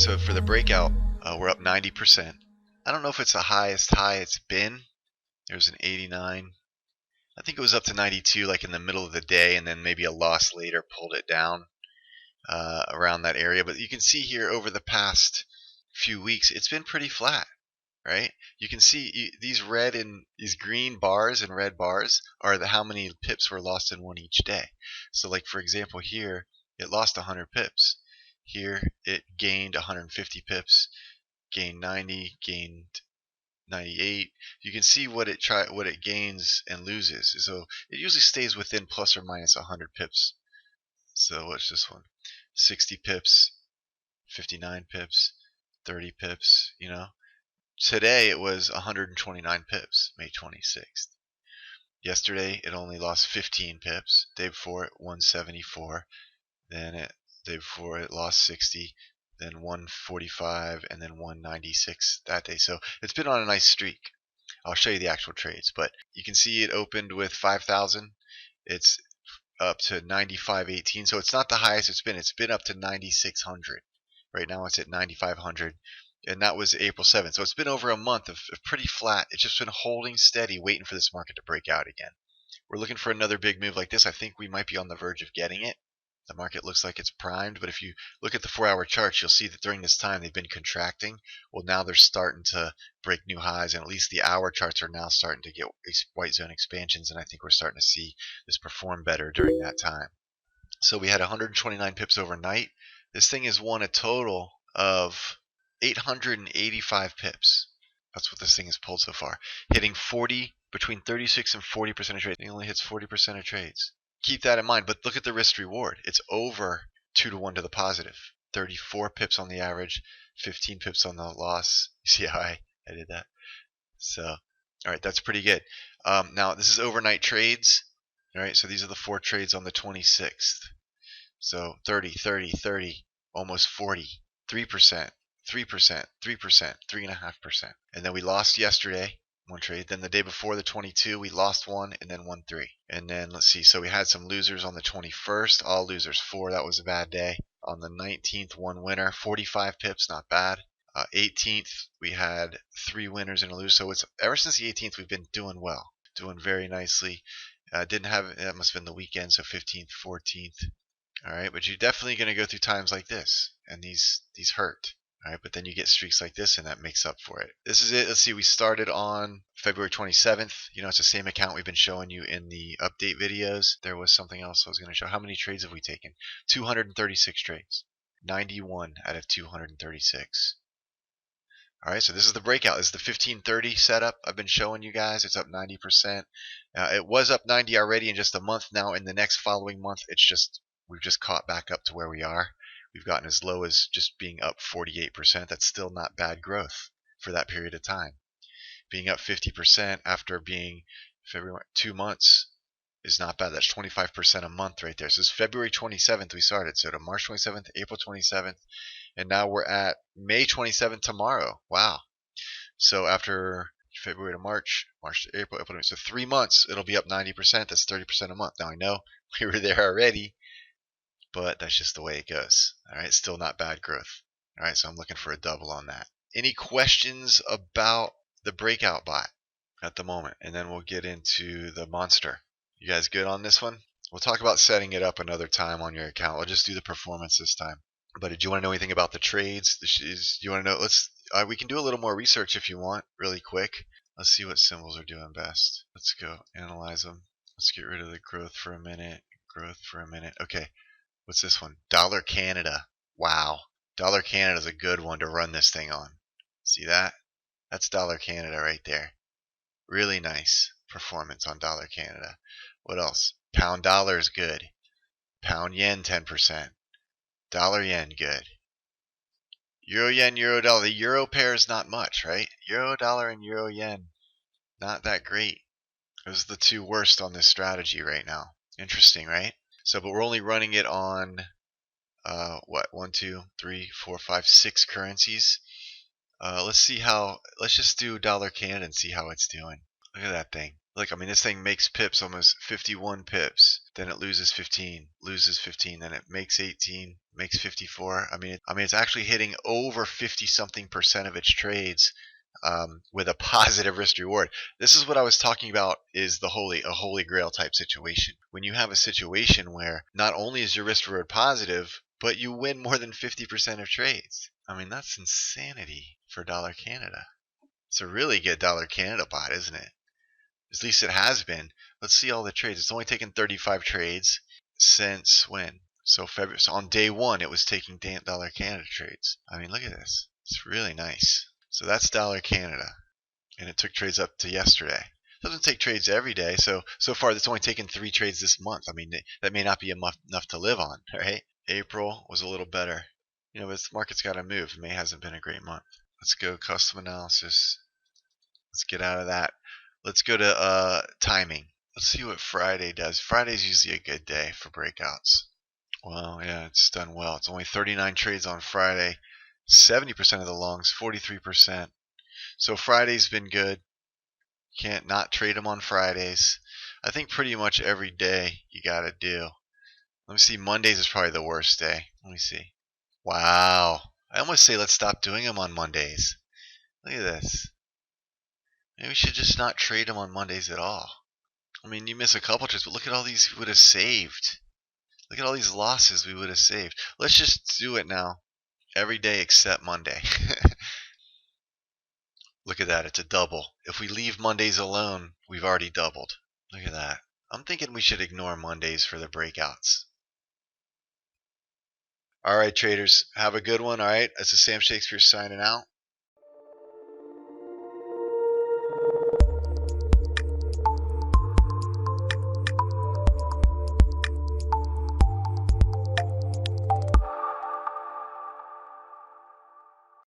So for the breakout, we're up 90%. I don't know if it's the highest high it's been. There's an 89. I think it was up to 92 like in the middle of the day, and then maybe a loss later pulled it down around that area. But you can see here over the past few weeks, it's been pretty flat, right? You can see these red and these green bars and red bars are how many pips were lost in one each day. So like for example here, it lost 100 pips. Here it gained 150 pips, gained 90, gained 98. You can see what it gains and loses. So it usually stays within plus or minus 100 pips. So what's this one? 60 pips, 59 pips, 30 pips, you know. Today it was 129 pips, May 26th. Yesterday it only lost 15 pips. Day before it 174. Then day before it lost 60. Then 145 and then 196 that day. So it's been on a nice streak. I'll show you the actual trades, but you can see it opened with 5,000. It's up to 95.18. So it's not the highest it's been. It's been up to 9,600. Right now it's at 9,500. And that was April 7th. So it's been over a month of pretty flat. It's just been holding steady, waiting for this market to break out again. We're looking for another big move like this. I think we might be on the verge of getting it. The market looks like it's primed, but if you look at the 4-hour charts, you'll see that during this time they've been contracting. Well, now they're starting to break new highs, and at least the hour charts are now starting to get white zone expansions, and I think we're starting to see this perform better during that time. So we had 129 pips overnight. This thing has won a total of 885 pips. That's what this thing has pulled so far, hitting between 36 and 40% of trades. It only hits 40% of trades. Keep that in mind, but look at the risk reward. It's over 2 to 1 to the positive. 34 pips on the average, 15 pips on the loss. You see how I did that? So, all right, that's pretty good. Now, this is overnight trades. All right, so these are the 4 trades on the 26th. So 30, 30, 30, almost 40, 3%, 3%, 3%, 3.5%. And then we lost yesterday. One trade. Then the day before, the 22, we lost 1 and then won 3. And then let's see. So we had some losers on the 21st. All losers 4. That was a bad day. On the 19th, 1 winner, 45 pips, not bad. 18th, we had 3 winners and a loser. So it's ever since the 18th, we've been doing well, doing very nicely. Didn't have that must have been the weekend. So 15th, 14th. All right, but you're definitely going to go through times like this, and these hurt. All right, but then you get streaks like this, and that makes up for it. This is it. Let's see. We started on February 27th. You know, it's the same account we've been showing you in the update videos. There was something else I was going to show. How many trades have we taken? 236 trades. 91 out of 236. All right, so this is the breakout. This is the 1530 setup I've been showing you guys. It's up 90%. It was up 90 already in just a month. Now in the next following month, we've just caught back up to where we are. We've gotten as low as just being up 48%. That's still not bad growth for that period of time. Being up 50% after being February 2 months is not bad. That's 25% a month right there. So it's February 27th we started. So to March 27th, April 27th, and now we're at May 27th tomorrow. Wow. So after February to March, March to April, April to May. So 3 months, it'll be up 90%. That's 30% a month. Now I know we were there already, but that's just the way it goes. All right, still not bad growth. All right, so I'm looking for a double on that. Any questions about the breakout bot at the moment? And then we'll get into the monster. You guys good on this one? We'll talk about setting it up another time on your account. We'll just do the performance this time. But do you want to know anything about the trades? Do you want to know? We can do a little more research if you want, really quick. Let's see what symbols are doing best. Let's go analyze them. Let's get rid of the growth for a minute. Growth for a minute. Okay. What's this one? Dollar Canada. Wow. Dollar Canada is a good one to run this thing on. See that? That's Dollar Canada right there. Really nice performance on Dollar Canada. What else? Pound dollar is good. Pound yen 10%. Dollar yen good. Euro yen, euro dollar. The euro pair is not much, right? Euro dollar and euro yen, not that great. Those are the 2 worst on this strategy right now. Interesting, right? So, but we're only running it on, 1, 2, 3, 4, 5, 6 currencies. Let's just do Dollar Canada and see how it's doing. Look at that thing. Look, I mean, this thing makes pips, almost 51 pips. Then it loses 15, loses 15. Then it makes 18, makes 54. I mean, it's actually hitting over 50-something% of its trades with a positive risk reward. This is what I was talking about, is a holy grail type situation. When you have a situation where not only is your risk reward positive, but you win more than 50% of trades. I mean, that's insanity for Dollar Canada. It's a really good Dollar Canada bot, isn't it? At least it has been. Let's see all the trades. It's only taken 35 trades since when? So February. So on day one, it was taking Dollar Canada trades. I mean, look at this. It's really nice. So that's Dollar Canada, and it took trades up to yesterday. It doesn't take trades every day. So far, it's only taken 3 trades this month. I mean, that may not be enough to live on, right? April was a little better. But this market's got to move. May hasn't been a great month. Let's go custom analysis. Let's get out of that. Let's go to timing. Let's see what Friday does. Friday's usually a good day for breakouts. Well, yeah, it's done well. It's only 39 trades on Friday. 70% of the longs, 43%. So Friday's been good. Can't not trade them on Fridays. I think pretty much every day you got to do. Let me see. Mondays is probably the worst day. Let me see. Wow. I almost say let's stop doing them on Mondays. Look at this. Maybe we should just not trade them on Mondays at all. I mean, you miss a couple trades, but look at all these we would have saved. Look at all these losses we would have saved. Let's just do it now. Every day except Monday. Look at that. It's a double. If we leave Mondays alone, we've already doubled. Look at that. I'm thinking we should ignore Mondays for the breakouts. All right, traders. Have a good one. All right. This is Sam Shakespeare signing out.